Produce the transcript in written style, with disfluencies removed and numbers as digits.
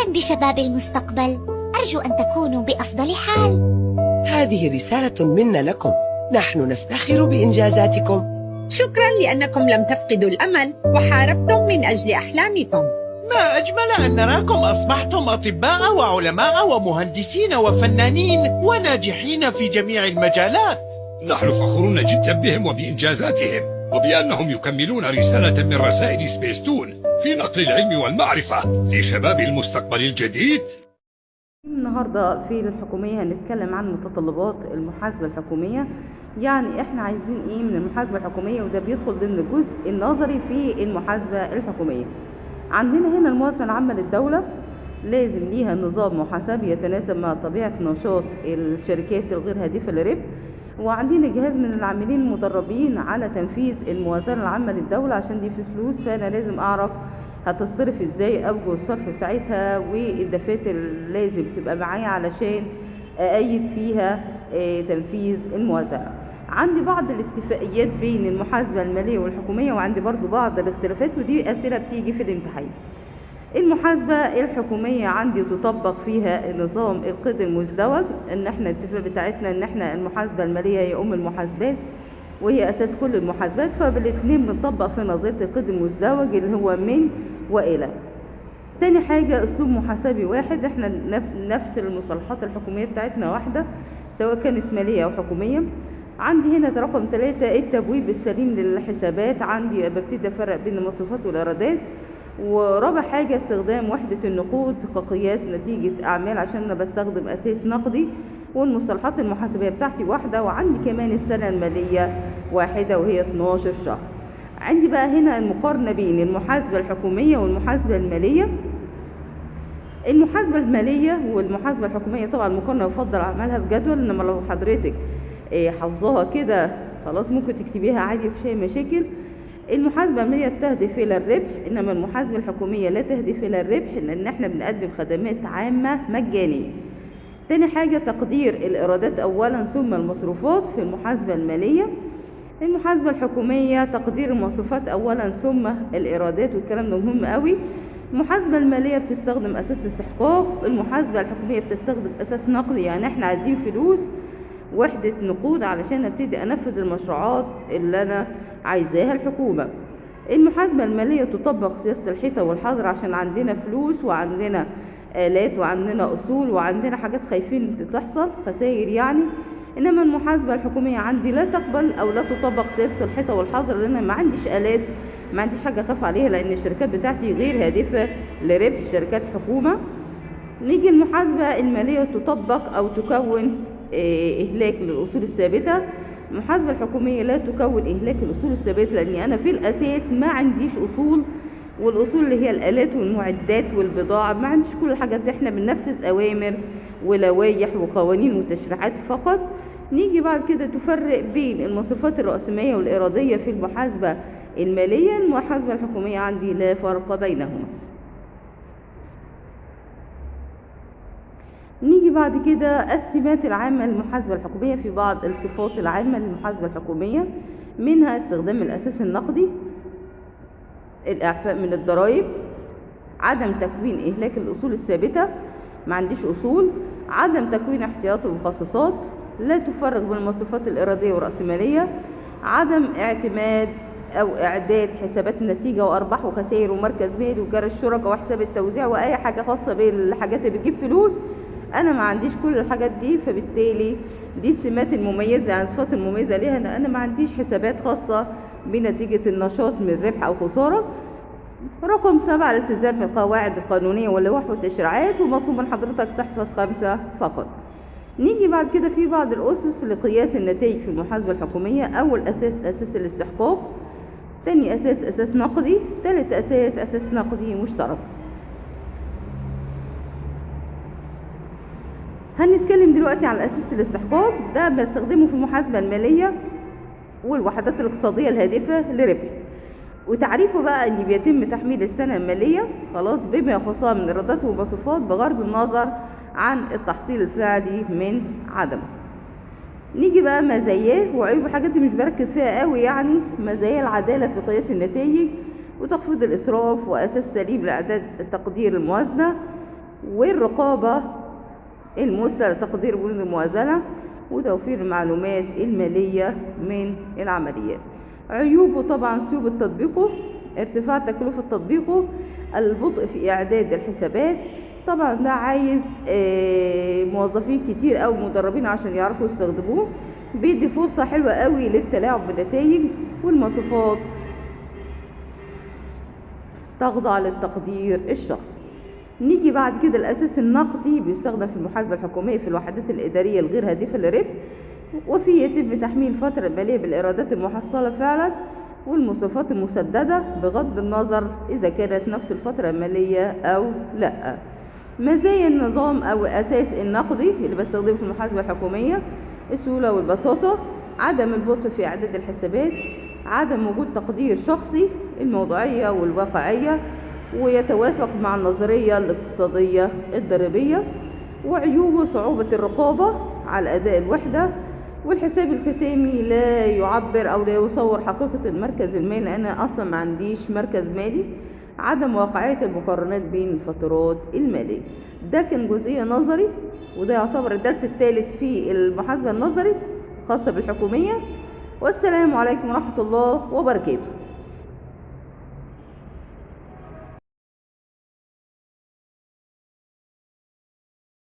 أهلا بشباب المستقبل، أرجو أن تكونوا بأفضل حال. هذه رسالة منا لكم، نحن نفتخر بإنجازاتكم. شكرا لأنكم لم تفقدوا الأمل وحاربتم من أجل أحلامكم. ما أجمل أن نراكم أصبحتم أطباء وعلماء ومهندسين وفنانين وناجحين في جميع المجالات. نحن فخورون جدا بهم وبإنجازاتهم وبأنهم يكملون رسالة من رسائل سبيستون في نقل العلم والمعرفة لشباب المستقبل الجديد. النهاردة في الحكومية هنتكلم عن متطلبات المحاسبة الحكومية. يعني احنا عايزين ايه من المحاسبة الحكومية، وده بيدخل ضمن الجزء النظري في المحاسبة الحكومية. عندنا هنا الموازنة العامة للدولة لازم ليها نظام محاسبي يتناسب مع طبيعة نشاط الشركات الغير هادفة للربح، وعندنا جهاز من العاملين المدربين على تنفيذ الموازنة العامة للدولة عشان دي في فلوس، فأنا لازم أعرف هتصرف ازاي، أوجه الصرف بتاعتها، والدفاتر لازم تبقى معايا علشان أأيد فيها تنفيذ الموازنة. عندي بعض الاتفاقيات بين المحاسبة المالية والحكومية، وعندي برضو بعض الاختلافات، ودي أسئلة بتيجي في الامتحان. المحاسبة الحكومية عندي تطبق فيها نظام القيد المزدوج، ان احنا الاتفاق بتاعتنا ان احنا المحاسبة المالية هي المحاسبات وهي اساس كل المحاسبات، فبالاتنين بنطبق في نظرية القيد المزدوج اللي هو من والى. تاني حاجة اسلوب محاسبي واحد، احنا نفس المصطلحات الحكومية بتاعتنا واحدة سواء كانت مالية او حكومية. عندي هنا رقم 3 التبويب السليم للحسابات، عندي ببتدي افرق بين المصروفات والايرادات. ورابع حاجة استخدام وحدة النقود كقياس نتيجة أعمال عشان أنا بستخدم أساس نقدي، والمصطلحات المحاسبية بتاعتي واحدة، وعندي كمان السنة المالية واحدة وهي 12 شهر. عندي بقى هنا المقارنة بين المحاسبة الحكومية والمحاسبة المالية. المحاسبة المالية والمحاسبة الحكومية طبعا المقارنة يفضل عملها في جدول، إنما لو حضرتك حافظاها كده خلاص ممكن تكتبيها عادي مفيش أي مشاكل. المحاسبة المالية بتهدف إلى الربح، إنما المحاسبة الحكومية لا تهدف إلى الربح، لأن احنا بنقدم خدمات عامة مجانية. تاني حاجة تقدير الإيرادات أولا ثم المصروفات في المحاسبة المالية. المحاسبة الحكومية تقدير المصروفات أولا ثم الإيرادات، والكلام ده مهم قوي. المحاسبة المالية بتستخدم أساس استحقاق، المحاسبة الحكومية بتستخدم أساس نقدي، يعني احنا عايزين فلوس وحدة نقود علشان ابتدي انفذ المشروعات اللي انا عايزاها الحكومة. المحاسبة المالية تطبق سياسة الحيطة والحظر عشان عندنا فلوس وعندنا آلات وعندنا أصول وعندنا حاجات خايفين تحصل خسائر يعني. إنما المحاسبة الحكومية عندي لا تقبل أو لا تطبق سياسة الحيطة والحظر، لأن ما عنديش آلات، ما عنديش حاجة أخاف عليها، لأن الشركات بتاعتي غير هادفة لربح، شركات حكومة. نيجي المحاسبة المالية تطبق أو تكون إهلاك للأصول الثابتة. المحاسبة الحكومية لا تكون إهلاك الأصول الثابتة، لأني أنا في الأساس ما عنديش أصول، والأصول اللي هي الآلات والمعدات والبضاعة ما عنديش كل الحاجات دي، احنا بننفذ أوامر ولوائح وقوانين وتشريعات فقط. نيجي بعد كده تفرق بين المصروفات الرأسمالية والإيرادية في المحاسبة المالية. المحاسبة الحكومية عندي لا فرق بينهما. نيجي بعد كده السمات العامة للمحاسبة الحكومية. في بعض الصفات العامة للمحاسبة الحكومية، منها استخدام الأساس النقدي، الإعفاء من الضرائب، عدم تكوين إهلاك الأصول الثابتة، ما عنديش أصول، عدم تكوين احتياط المخصصات، لا تفرق بين المصروفات الإيرادية والرأسمالية، عدم اعتماد أو إعداد حسابات النتيجة وأرباح وخسائر ومركز مالي وجرى الشركاء وحساب التوزيع وأي حاجة خاصة بالحاجات اللي بتجيب فلوس. انا ما عنديش كل الحاجات دي، فبالتالي دي السمات المميزه، يعني الصفات المميزه ليها ان انا ما عنديش حسابات خاصه بنتيجه النشاط من ربح او خساره. رقم 7 الالتزام بالقواعد القانونيه واللوائح والتشريعات، ومطلوب من حضرتك تحفظ 5 فقط. نيجي بعد كده في بعض الاسس لقياس النتائج في المحاسبه الحكوميه. اول اساس الاستحقاق، تاني اساس نقدي، تالت اساس نقدي مشترك. هنتكلم دلوقتي على أساس الاستحقاق، ده بستخدمه في المحاسبة المالية والوحدات الاقتصادية الهادفة لربح، وتعريفه بقى ان بيتم تحميل السنة المالية خلاص بما يخصها من ايرادات ومصروفات بغض النظر عن التحصيل الفعلي من عدمه. نيجي بقى مزاياه وعيوب، الحاجات دي مش بركز فيها قوي يعني. مزايا العدالة في قياس النتائج وتخفيض الإسراف وأساس سليم لإعداد تقدير الموازنة، والرقابة المثلى لتقدير بنود الموازنة وتوفير المعلومات المالية من العمليات. عيوبه طبعا صعوبة تطبيقه، ارتفاع تكلفة تطبيقه، البطء في إعداد الحسابات. طبعا ده عايز موظفين كتير أو مدربين عشان يعرفوا يستخدموه. بيدي فرصة حلوة قوي للتلاعب بالنتائج، والمصروفات تخضع للتقدير الشخصي. نيجي بعد كده الأساس النقدي، بيستخدم في المحاسبة الحكومية في الوحدات الإدارية الغير هادفة للربح، وفيه يتم تحميل الفترة المالية بالإيرادات المحصلة فعلا والمصروفات المسددة بغض النظر إذا كانت نفس الفترة المالية أو لأ. مزايا النظام أو أساس النقدي اللي بستخدمه في المحاسبة الحكومية: السهولة والبساطة، عدم البطء في إعداد الحسابات، عدم وجود تقدير شخصي، الموضوعية والواقعية، ويتوافق مع النظرية الاقتصادية الضريبية. وعيوبه صعوبة الرقابة على أداء الوحدة، والحساب الختامي لا يعبر أو لا يصور حقيقة المركز المالي لأن أنا أصلا ما عنديش مركز مالي. عدم واقعية المقارنات بين الفترات المالية. ده كان جزئية نظري، وده يعتبر الدرس الثالث في المحاسبة النظري خاصة بالحكومية. والسلام عليكم ورحمة الله وبركاته.